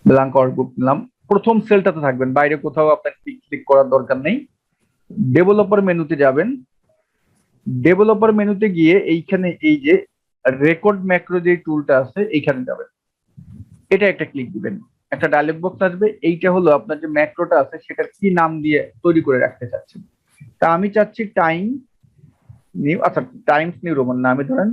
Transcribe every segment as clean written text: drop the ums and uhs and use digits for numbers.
Blank workbook নিলাম। প্রথম সেলটাতে থাকবেন, বাইরে কোথাও আপনার ক্লিক করার দরকার নেই। ডেভেলপার মেনুতে যাবেন। ডেভেলপার মেনুতে গিয়ে এইখানে এই যে রেকর্ড ম্যাক্রো যে টুলটা আছে এইখানে যাবেন, এটা একটা ক্লিক দিবেন। একটা ডায়লগ বক্স আসবে, এইটা হলো আপনার যে ম্যাক্রোটা আছে সেটার কি নাম দিয়ে তৈরি করে রাখতে চাচ্ছেন। তা আমি চাচ্ছি টাইম নিউ, আচ্ছা টাইমস নিউ রোমান নামে ধরেন,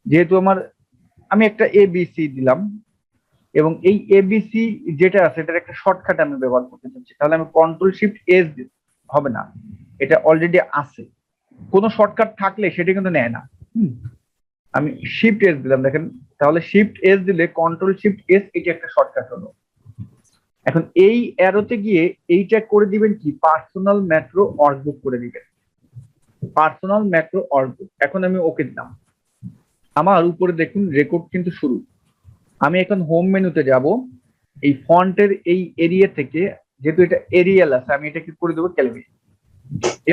যেহেতু আমার আমি একটা এবিসি দিলাম এবং এই এবিসি যেটা আছে এটার একটা শর্টকাট আমি ব্যবহার করতে চাচ্ছি, তাহলে আমি কন্ট্রোল শিফট এস হবে না, এটা অলরেডি আছে। কোনো শর্টকাট থাকলে সেটা কিন্তু নেয় না। আমি শিফট এস দিলাম, দেখেন তাহলে শিফট এস দিলে কন্ট্রোল শিফট এস, এটা একটা শর্টকাট হলো। এখন এই অ্যারোতে গিয়ে এইটা করে দিবেন কি, পার্সোনাল ম্যাক্রো ওয়ার্কবুক করে দিবেন, পার্সোনাল ম্যাক্রো ওয়ার্কবুক। এখন আমি ওকে দিলাম। আমার উপরে দেখুন রেকর্ড কিন্তু শুরু। আমি এখন হোম মেনুতে যাব, এই ফন্টের এই এরিয়া থেকে, যেহেতু এটা এরিয়াল আছে আমি এটাকে করে দেবো ক্যালভি,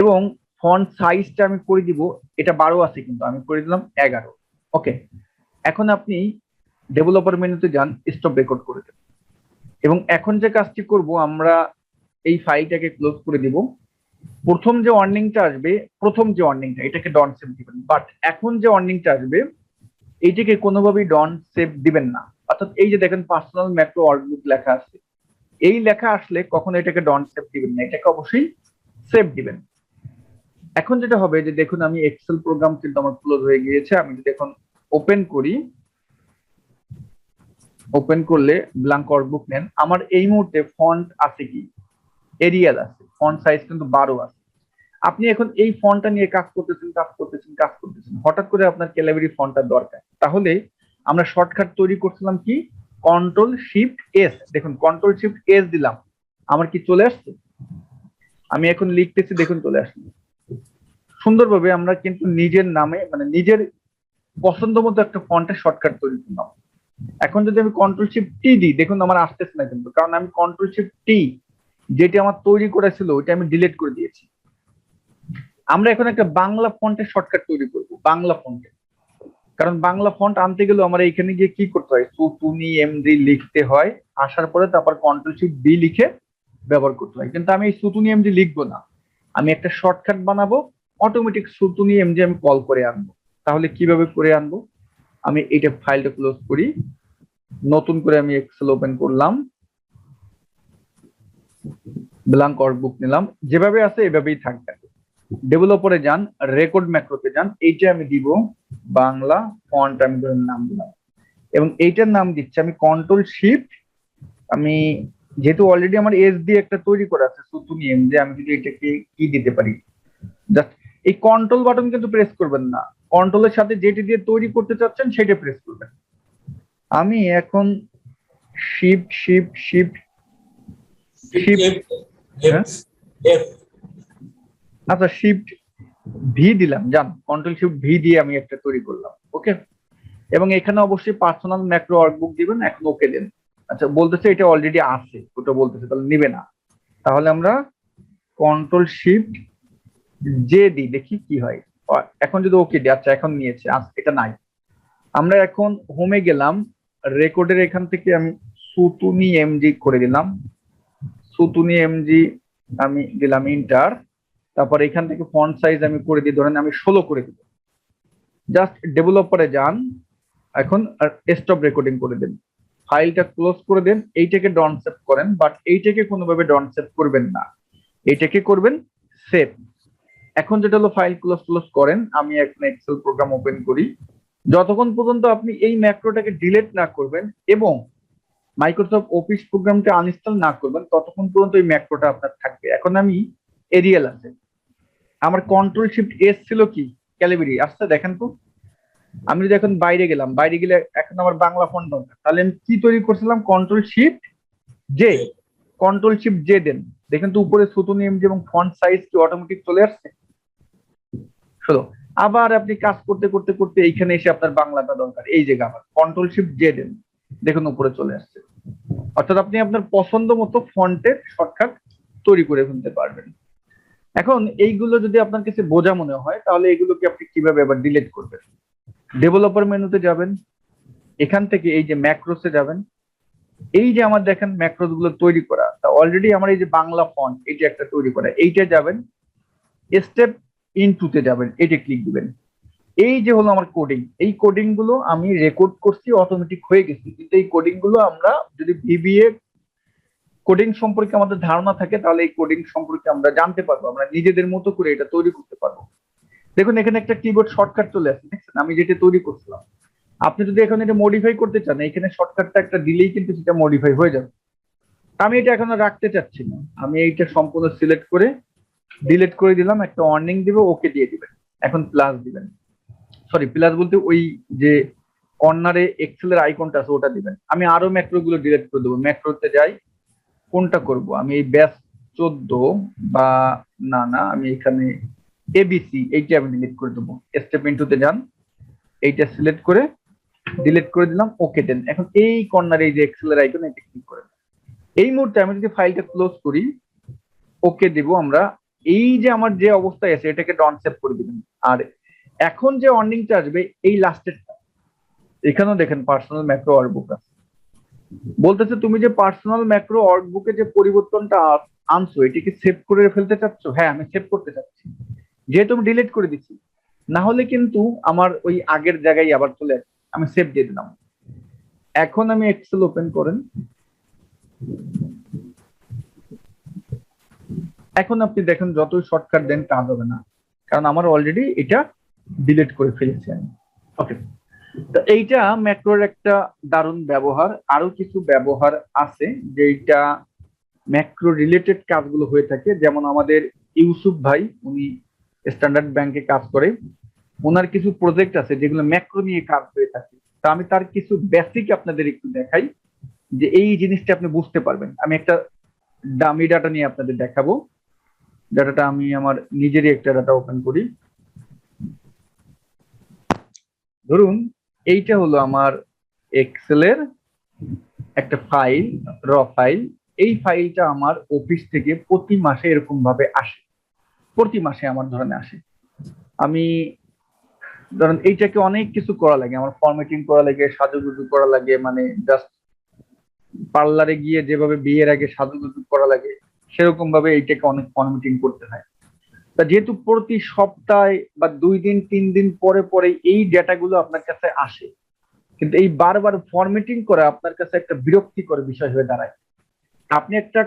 এবং ফন্ট সাইজটা আমি করে দিব, এটা 12 আছে কিন্তু আমি করে দিলাম 11। ওকে, এখন আপনি ডেভেলপার মেনুতে যান, স্টপ রেকর্ড করে দেন। এবং এখন যে কাজটি করব, আমরা এই ফাইলটাকে ক্লোজ করে দিব। প্রথম যে ওয়ার্নিংটা আসবে, প্রথম যে ওয়ার্নিংটা, এটাকে ডন সেভ দিবেন, বাট এখন যে ওয়ার্নিংটা আসবে এইটাকে কোনোভাবেই ডন সেভ দিবেন না। অর্থাৎ এই যে দেখেন পার্সোনাল ম্যাক্রো ওয়ার্কবুক লেখা আছে, এই লেখা আসলে কখনো এটাকে ডন সেভ দিবেন না, এটাকে অবশ্যই সেভ দিবেন। এখন যেটা হবে যে দেখুন আমি এক্সেল প্রোগ্রাম কিন্তু আমার ক্লোজ হয়ে গিয়েছে। আমি যদি এখন ওপেন করি, ওপেন করলে ব্ল্যাঙ্ক ওয়ার্কবুক নেন, আমার এই মুহূর্তে ফন্ট আছে কি, এরিয়াল আছে, ফন্ট সাইজ কিন্তু 12 আছে। আপনি এখন এই ফন্টটা নিয়ে কাজ করতেছেন, হঠাৎ করে আপনার ক্যালাবেরি ফন্টটার দরকার, তাহলে আমরা শর্টকাট তৈরি করছিলাম কি, কন্ট্রোল শিফট এস। দেখুন কন্ট্রোল শিফট এস দিলাম, আমার কি চলে আসছে, আমি এখন লিখতেছি, দেখুন চলে আসছে সুন্দরভাবে। আমরা কিন্তু নিজের নামে মানে নিজের পছন্দ মতো একটা ফন্টের শর্টকাট তৈরি করলাম। এখন যদি আমি কন্ট্রোল শিফট টি দিই, দেখুন আমার আসতেছে না কিন্তু, কারণ আমি কন্ট্রোল শিফট টি যেটি আমার তৈরি করা ছিল ওইটা আমি ডিলিট করে দিয়েছি। আমরা এখন একটা বাংলা ফন্টের শর্টকাট তৈরি করব, বাংলা ফন্টে। কারণ বাংলা ফন্ট আনতে গেলে আমার এখানে গিয়ে কি করতে হয়, সুতুনি এমডি লিখতে হয়, আসার পরে তারপর কন্ট্রোল শিফট বি লিখে ব্যবহার করতে হয়। কিন্তু আমি এই সুতুনি এমডি লিখবো না, আমি একটা শর্টকাট বানাবো, অটোমেটিক সুতুনি এমডি আমি কল করে আনবো। তাহলে কিভাবে করে আনবো, আমি এইটা ফাইলটা ক্লোজ করি, নতুন করে আমি এক্সেল ওপেন করলাম, ব্ল্যাঙ্ক ওয়ার্কবুক নিলাম, যেভাবে আছে এভাবেই থাকবে। ডেভেলপারে যান, রেকর্ড ম্যাক্রোতে যান, এইটা আমি দিব বাংলা ফন্ট, আমি ধরে নাম দিলাম এবং এইটার নাম দিচ্ছি আমি কন্ট্রোল শিফট, আমি যেহেতু অলরেডি আমার এস দিয়ে একটা তৈরি করা আছে সুতুনি এম, যে আমি যদি এটাকে কি দিতে পারি, জাস্ট এই কন্ট্রোল বাটন কিন্তু প্রেস করবেন না, কন্ট্রোলের সাথে যেটি দিয়ে তৈরি করতে চাচ্ছেন সেটা প্রেস করবেন। আমি এখন শিফট শিফট শিফট শিফট, হ্যাঁ আচ্ছা শিফট ভি দিলাম, জান কন্ট্রোল শিফট ভি দিয়ে আমি একটা তৈরি করলাম। ওকে, এবং এখানে অবশ্যই পার্সোনাল ম্যাক্রো ওয়ার্কবুক দিবেন, এখন ওকে দেন। আচ্ছা বলতেছে এটা অলরেডি আছে, ওটা বলতেছে তাহলে নিবে না, তাহলে আমরা কন্ট্রোল শিফট জে দিই, দেখি কি হয়। এখন যদি ওকে দিই, আচ্ছা এখন নিয়েছে, এটা নাই। আমরা এখন হোমে গেলাম, রেকর্ডের এখান থেকে আমি সুতুনি এমজি করে দিলাম, সুতুনি এমজি আমি দিলাম ইন্টার, তারপর এখান থেকে ফন্ট সাইজ আমি করে দিই, ধরেন আমি 16 করে দিব। জাস্ট ডেভেলপারে যান, এখন স্টপ রেকর্ডিং করে দেন, ফাইলটা ক্লোজ করে দেন, এইটাকে ডন সেভ করেন, বাট এইটাকে কোনোভাবে ডন সেভ করবেন না, এইটাকে করবেন সেভ। এখন যেটা হলো ফাইল ক্লোজ ক্লোজ করেন, আমি এখন এক্সেল প্রোগ্রাম ওপেন করি। যতক্ষণ পর্যন্ত আপনি এই ম্যাক্রোটাকে ডিলিট না করবেন এবং মাইক্রোসফট অফিস প্রোগ্রামটা আনইনস্টল না করবেন, ততক্ষণ পর্যন্ত এই ম্যাক্রোটা আপনার থাকবে। এখন আমি এরিয়াল আছে, আমার কন্ট্রোল শিফট এস ছিল কি, ক্যালিব্রি আসছে দেখেন তো। আমি যদি এখন বাইরে গেলাম, বাইরে গেলে এখন আমার বাংলা ফন্ট দরকার, তাহলে আমি কি তৈরি করছিলাম, control shift J, control shift J দেন, দেখেন তো উপরে সুতুনি এমজি এবং ফন্ট সাইজ কি অটোমেটিক চলে আসছে। শোনো, আবার আপনি কাজ করতে করতে করতে এইখানে এসে আপনার বাংলাটা দরকার, এই জায়গা আবার কন্ট্রোল শিফট জে দেন, দেখুন উপরে চলে আসছে। অর্থাৎ আপনি আপনার পছন্দ মতো ফন্টের শর্টকাট তৈরি করে ফেলতে পারবেন। এখন এইগুলো যদি আপনার কাছে বোঝা মনে হয়, তাহলে এগুলোকে আপনি কিভাবে আবার ডিলিট করবেন, ডেভেলপার মেনুতে যাবেন, এখান থেকে এই যে ম্যাক্রোসে যাবেন, এই যে আমার দেখেন ম্যাক্রোস গুলো তৈরি করা, তা অলরেডি আমার এই যে বাংলা ফন্ট এইটা একটা তৈরি করা, এইটা যাবেন স্টেপ ইনটুতে যাবেন, এটা ক্লিক দিবেন। এই যে হলো আমার কোডিং, এই কোডিং গুলো আমি রেকর্ড করছি, অটোমেটিক হয়ে গেছে। কিন্তু এই কোডিং গুলো আমরা যদি ভিবিএ কোডিং সম্পর্কে আমাদের ধারণা থাকে, তাহলে এই কোডিং সম্পর্কে আমরা জানতে পারবো, আমরা নিজেদের মতো করে এটা তৈরি করতে পারবো। দেখুন এখানে একটা কিবোর্ড শর্টকাট চলে আসছে, দেখছেন আমি যেটা তৈরি করছিলাম। আপনি যদি এখন এটা মডিফাই করতে চান, এখানে শর্টকাটটা একটা দিলেই কিন্তু সেটা মডিফাই হয়ে যাবে। আমি এটা এখন আর রাখতে চাচ্ছি না, আমি এইটা সম্পূর্ণ সিলেক্ট করে ডিলিট করে দিলাম, একটা ওয়ার্নিং দিব, ওকে দিয়ে দিবেন। এখন প্লাস দিবেন, সরি প্লাস বলতে ওই যে কর্নারে এক্সেলের আইকনটা আছে ওটা দিবেন। আমি আরো ম্যাক্রো গুলো ডিলিট করে দেবো, ম্যাক্রোতে যাই, কোনটা করব আমি, এই ব্যাস 14 বা না না আমি এখানে এবিসি এইটা আমি ডিলিট করে দেবো। স্টেপ ইনটুতে যান, এইটা সিলেক্ট করে ডিলিট করে দিলাম, ওকে দেন। এখন এই কর্নারে এই যে এক্সেলের আইকন, এটা ক্লিক করেন। এই মুহূর্তে আমি যদি ফাইলটা ক্লোজ করি, ওকে দিব আমরা, এই যে আমার যে অবস্থায় আছে এটাকে ডন সেভ করে দিবেন। আর এখন যে ওয়ার্নিংটা আসবে এই লাস্টেরটা, এখানেও দেখেন পার্সোনাল ম্যাক্রো ওয়ার্কবুক আছে, বলতেছে তুমি যে পার্সোনাল ম্যাক্রো ওয়ার্কবুকে যে পরিবর্তনটা আনছো এটিকে সেভ করে ফেলতে চাচ্ছ? হ্যাঁ আমি সেভ করতে চাচ্ছি, যেহেতু আমি ডিলিট করে দিচ্ছি, না হলে কিন্তু আমার ওই আগের জায়গায় আবার চলে আসে। আমি সেভ দিয়ে দিলাম। এখন আমি এক্সেল ওপেন করেন, এখন আপনি দেখেন যতই শর্টকাট দেন কাজ হবে না, কারণ আমার অলরেডি এটা ডিলিট করে ফেলেছি আমি। ওকে, তো এইটা ম্যাক্রোর একটা দারুণ ব্যবহার। আরো কিছু ব্যবহার আছে যেটা ম্যাক্রো রিলেটেড কাজগুলো হয়ে থাকে, যেমন আমাদের ইউসুফ ভাই, উনি স্ট্যান্ডার্ড ব্যাংকে কাজ করে, ওনার কিছু প্রজেক্ট আছে যেগুলো ম্যাক্রো নিয়ে কাজ হয়ে থাকে। তা আমি তার কিছু বেসিক আপনাদের একটু দেখাই, যে এই জিনিসটা আপনি বুঝতে পারবেন। আমি একটা ডামি ডাটা নিয়ে আপনাদের দেখাবো। ডাটাটা আমি আমার নিজেরই একটা ডাটা ওপেন করি। ধরুন এইটা হলো আমার এক্সেলের একটা ফাইল, র ফাইল। এই ফাইলটা আমার অফিস থেকে প্রতি মাসে এরকম ভাবে আসে, প্রতি মাসে আমার ধরনে আসে। আমি ধরেন এইটাকে অনেক কিছু করা লাগে, আমার ফরম্যাটিং করা লাগে, সাজুগুজু করা লাগে, মানে জাস্ট পার্লারে গিয়ে যেভাবে বিয়ের আগে সাজুগুজু করা লাগে সেরকম ভাবে এইটাকে অনেক ফরম্যাটিং করতে হয়। তা যেহেতু প্রতি সপ্তাহে বা 2 দিন 3 দিন পরে পরে এই ডেটাগুলো আপনার কাছে আসে, কিন্তু এই বারবার ফরম্যাটিং করা আপনার কাছে একটা বিরক্তিকর বিষয় হয়ে দাঁড়ায়। আপনি একটা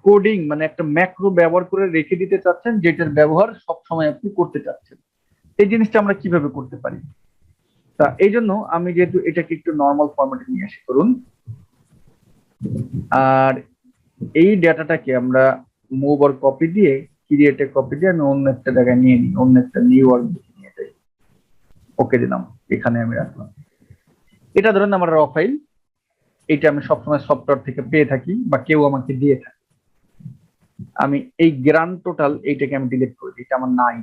কোডিং মানে একটা ম্যাক্রো ব্যবহার করে রেখে দিতে চাচ্ছেন, যেটার ব্যবহার সব সময় আপনি করতে চাচ্ছেন। এই জিনিসটা আমরা কিভাবে করতে পারি? তা এই জন্য আমি যেহেতু এটাকে একটু নর্মাল ফরম্যাটে নিয়ে আসি করুন, আর এই ডেটাটাকে আমরা মুভ আর কপি দিয়ে, ক্রিয়েট এ কপি দিয়ে আমি অন্য একটা জায়গায় নিয়ে নিই, অন্য একটা নিউ ওয়ার্কবুকে নিয়ে যাই, ওকে দিলাম, এখানে আমি রাখলাম। এটা ধরেন আমার র ফাইল, এটা আমি সবসময় সফটওয়্যার থেকে পেয়ে থাকি বা কেউ আমাকে দিয়ে থাকে। আমি এই গ্রান্ড টোটাল এইটাকে আমি ডিলিট করে দিই, এটা আমার নাই।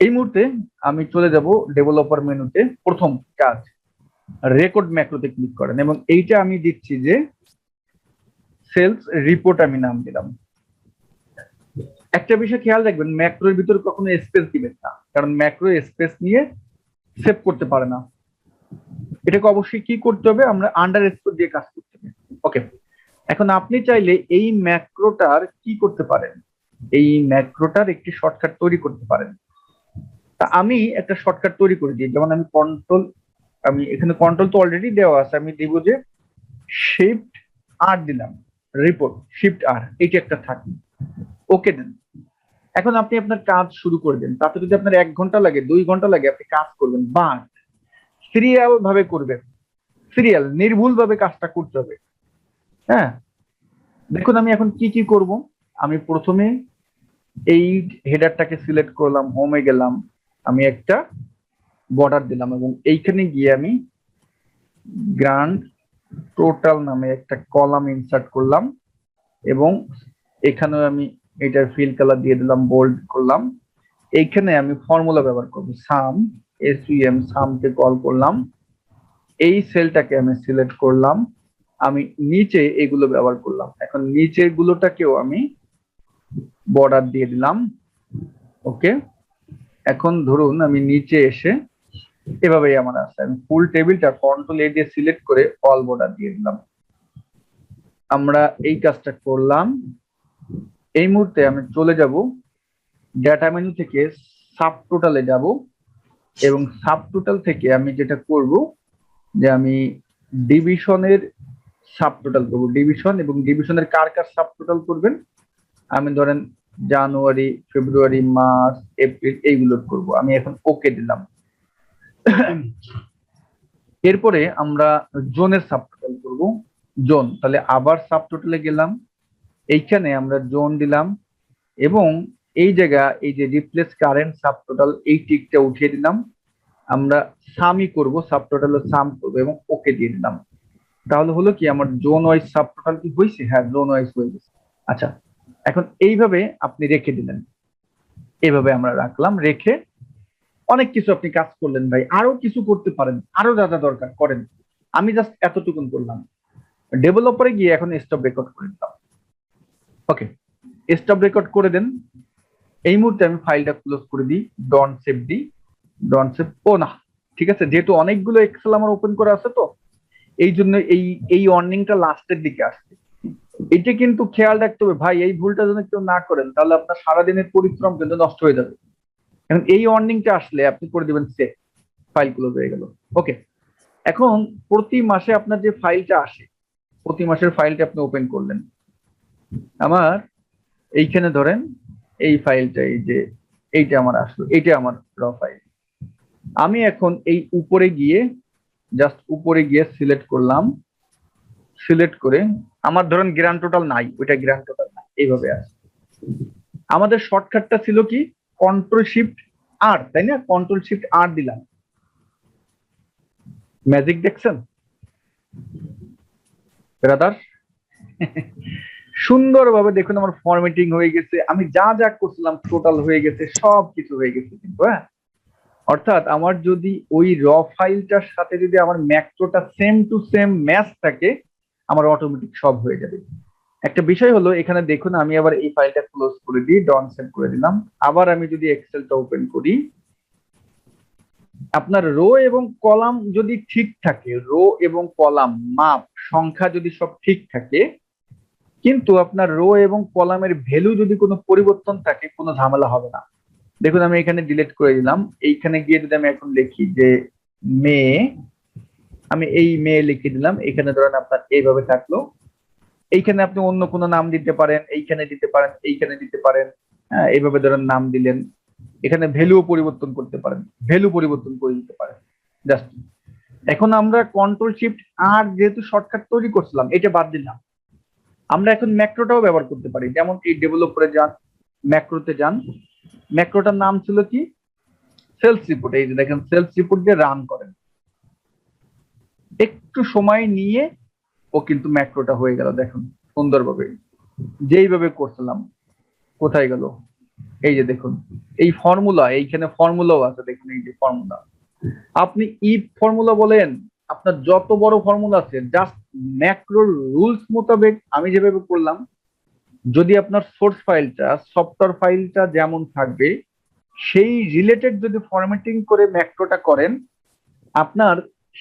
এই মুহূর্তে আমি চলে যাব ডেভেলপার মেনুতে, প্রথম কাজ রেকর্ড ম্যাক্রোতে ক্লিক করেন, এবং এইটা আমি দিচ্ছি যে সেলস রিপোর্ট আমি নাম দিলাম। একটা বিষয় খেয়াল রাখবেন, ম্যাক্রোর ভিতরে কখনো স্পেস দিবেন না, কারণ ম্যাক্রো স্পেস নিয়ে সেভ করতে পারে না। এটাকে অবশ্যই কি করতে হবে, আমরা আন্ডারস্কোর দিয়ে কাজ করতে হবে। ওকে, এখন আপনি চাইলে এই ম্যাক্রোটার কি করতে পারেন, এই ম্যাক্রোটার একটি শর্টকাট তৈরি করতে পারেন। তা আমি একটা শর্টকাট তৈরি করে দিই, যেমন আমি কন্ট্রোল, আমি এখানে কন্ট্রোল তো অলরেডি দেওয়া আছে, আমি দিব যে শিফট আর দিলাম, রিপোর্ট শিফট আর, এইটা একটা থাকে, ওকে দেন। এখন আপনি আপনার কাজ শুরু করে দেন, তাতে যদি আপনার 1 ঘন্টা লাগে 2 ঘন্টা লাগে আপনি কাজ করবেন, বাট সিরিয়াল ভাবে করবেন, সিরিয়াল নির্ভুল ভাবে কাজটা করতে হবে। হ্যাঁ, দেখুন আমি এখন কি কি করব। আমি প্রথমে এই হেডারটাকে সিলেক্ট করলাম, হোমে গেলাম, আমি একটা বর্ডার দিলাম, এবং এইখানে গিয়ে আমি গ্রান্ড টোটাল নামে একটা কলাম ইনসার্ট করলাম, এবং এখানে আমি এটার ফিল কালার দিয়ে দিলাম, বোল্ড করলাম। এইখানে আমি ফর্মুলা ব্যবহার করব, সাম, SUM, সামকে কল করলাম, এই সেলটাকে আমি সিলেক্ট করলাম, আমি নিচে এগুলো ব্যবহার করলাম। এখন নিচের গুলোটাকেও আমি বর্ডার দিয়ে দিলাম। ওকে, এখন ধরুন আমি নিচে এসে এভাবেই আমার আসছে। আমি ফুল টেবিলটা কন্ট্রোল এ দিয়ে সিলেক্ট করে অল বর্ডার দিয়ে দিলাম। আমরা এই কাজটা করলাম। এই মুহূর্তে আমি চলে যাব ডেটা মেনু থেকে সাব টোটালে যাব, এবং সাব টোটাল থেকে আমি যেটা করব যে আমি ডিভিশনের সাব টোটাল করবো। ডিভিশন এবং ডিভিশনের কার কার সাব টোটাল করবেন, আমি ধরেন জানুয়ারি, ফেব্রুয়ারি, মার্চ, এপ্রিল এইগুলোর করব। আমি এখন ওকে দিলাম। এরপরে আমরা জোনের সাব টোটাল করব। জোন, তাহলে আবার সাব টোটালে গেলাম, এইখানে আমরা জোন দিলাম, এবং এই জায়গা এই যে রিপ্লেস কারেন্ট সাব টোটাল এই টিকটা উঠিয়ে দিলাম। আমরা সামই করব, সাব টোটালে সাম করবো এবং ওকে দিয়ে দিলাম। তাহলে হলো কি আমার জোন ওয়াইজ সাব টোটাল কি হয়েছে? হ্যাঁ, জোন ওয়াইজ হয়ে গেছে। আচ্ছা, এখন এইভাবে আপনি রেখে দিলেন। এইভাবে আমরা রাখলাম, রেখে অনেক কিছু আপনি কাজ করলেন ভাই, আরো কিছু করতে পারেন, আরো যা যা দরকার করেন। আমি জাস্ট এতটুকুন করলাম। ডেভেলপারে গিয়ে এখন স্টপ রেকর্ড করে দিলাম। ওকে, স্টপ রেকর্ড করে দেন। এই মুহূর্তে আমি ফাইলটা ক্লোজ করে দিই, ডন্ট সেভ দিই, ডন্ট সেভ। ও না, ঠিক আছে, যেহেতু অনেকগুলো এক্সেল আমার ওপেন করা আছে, তো এই জন্য এই ওয়ার্নিংটা লাস্টের দিকে আসছে। এটা কিন্তু খেয়াল রাখতে হবে ভাই, এই ভুলটা যেন কেউ না করেন, তাহলে আপনার সারাদিনের পরিশ্রম কিন্তু নষ্ট হয়ে যাবে। এখন এই ওয়ার্নিংটা আসলে আপনি করে দিবেন সেভ, ফাইল ক্লোজ হয়ে গেল। ওকে, এখন প্রতি মাসে আপনার যে ফাইলটা আসে, প্রতি মাসের ফাইলটা আপনি ওপেন করলেন। আমার এইখানে ধরেন এই ফাইলটা, এই যে এইটা আমার আসলো, এইটা আমার র ফাইল। আমি এখন এই উপরে গিয়ে জাস্ট উপরে গিয়ে সিলেক্ট করলাম, সিলেক্ট করে আমার ধরেন গ্র্যান্ড টোটাল নাই, ওইটা গ্র্যান্ড টোটাল নাই, এইভাবে আছে। আমাদের শর্টকাটটা ছিল কি কন্ট্রোল শিফট আর, তাই না? কন্ট্রোল শিফট আর দিলাম। ম্যাজিক দেখছেন ব্রাদার? সুন্দরভাবে দেখুন আমার ফরম্যাটিং হয়ে গেছে, আমি যা যা করছিলাম টোটাল হয়ে গেছে, সব কিছু হয়ে গেছে কিন্তু। হ্যাঁ, অর্থাৎ আমার যদি ওই র ফাইলটার সাথে যদি আমার ম্যাক্রোটা সেম টু সেম ম্যাচ থাকে, আমার অটোমেটিক সব হয়ে যাবে। একটা বিষয় হলো এখানে দেখুন, আমি আবার এই ফাইলটা ক্লোজ করে দিই, ডন সেভ করে দিলাম। আবার আমি যদি এক্সেলটা ওপেন করি, আপনার রো এবং কলাম যদি ঠিক থাকে, রো এবং কলাম মাপ সংখ্যা যদি সব ঠিক থাকে, কিন্তু আপনার রো এবং কলামের ভ্যালু যদি কোনো পরিবর্তন থাকে, কোনো ঝামেলা হবে না। দেখুন আমি এখানে ডিলিট করে দিলাম। এইখানে গিয়ে যদি আমি এখন লিখি যে মে, আমি এই মে লিখে দিলাম। এখানে ধরেন আপনার এইভাবে থাকলো। এইখানে আপনি অন্য কোনো নাম দিতে পারেন, এইখানে দিতে পারেন, এইখানে দিতে পারেন। হ্যাঁ, এইভাবে ধরেন নাম দিলেন। এখানে ভ্যালু পরিবর্তন করতে পারেন, ভ্যালু পরিবর্তন করে দিতে পারেন। জাস্ট এখন আমরা কন্ট্রোল শিফট আর যেহেতু শর্টকাট তৈরি করছিলাম, এটা বাদ দিলাম। আমরা এখন ম্যাক্রোটাও ব্যবহার করতে পারি। যেমন এই ডেভেলপারে যান, ম্যাক্রোতে যান। ম্যাক্রোটার নাম ছিল কি সেলস রিপোর্ট। এই যে দেখেন সেলস রিপোর্ট দিয়ে রান করেন, একটু সময় নিয়ে ও কিন্তু ম্যাক্রোটা হয়ে গেল। দেখুন সুন্দরভাবে যেইভাবে করছিলাম। কোথায় গেল? এই যে দেখুন এই ফর্মুলা, এইখানে ফর্মুলাও আছে, দেখুন এই যে ফর্মুলা। আপনি ইফ ফর্মুলা বলেন, আপনার যত বড় ফর্মুলা আছে, জাস্ট ম্যাক্রোর রুলস মোতাবেক আমি যেভাবে করলাম, যদি আপনার সোর্স ফাইলটা সফটওয়্যার ফাইলটা যেমন থাকবে সেই রিলেটেড যদি ফরম্যাটিং করে ম্যাক্রোটা করেন, আপনার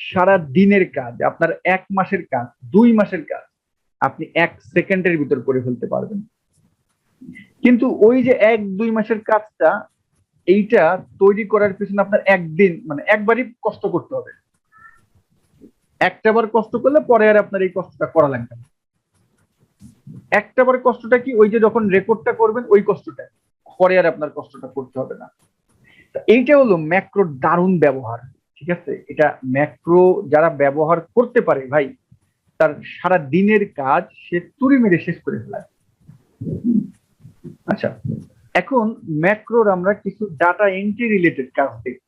সারা দিনের কাজ, আপনার 1 মাসের কাজ, 2 মাসের কাজ আপনি 1 সেকেন্ডের ভিতর করে ফেলতে পারবেন। কিন্তু ওই যে 1-2 মাসের কাজটা, এইটা তৈরি করার পিছনে আপনার একদিন মানে একবারই কষ্ট করতে হবে। একটাবার কষ্ট করলে পরে আর আপনার এই কষ্টটা করা লাগবে না। একটাবার কষ্টটা কি, ওই যে যখন রেকর্ডটা করবেন ওই কষ্টটা, পরে আর আপনার কষ্টটা করতে হবে না। এইটা হলো ম্যাক্রোর দারুণ ব্যবহার। ঠিক আছে, এটা ম্যাক্রো যারা ব্যবহার করতে পারে ভাই, তার সারা দিনের কাজ সে চুরি মেরে শেষ করে ফেলায়। আচ্ছা, এখন ম্যাক্রোর আমরা কিছু ডাটা এন্ট্রি রিলেটেড কাজ দেখব।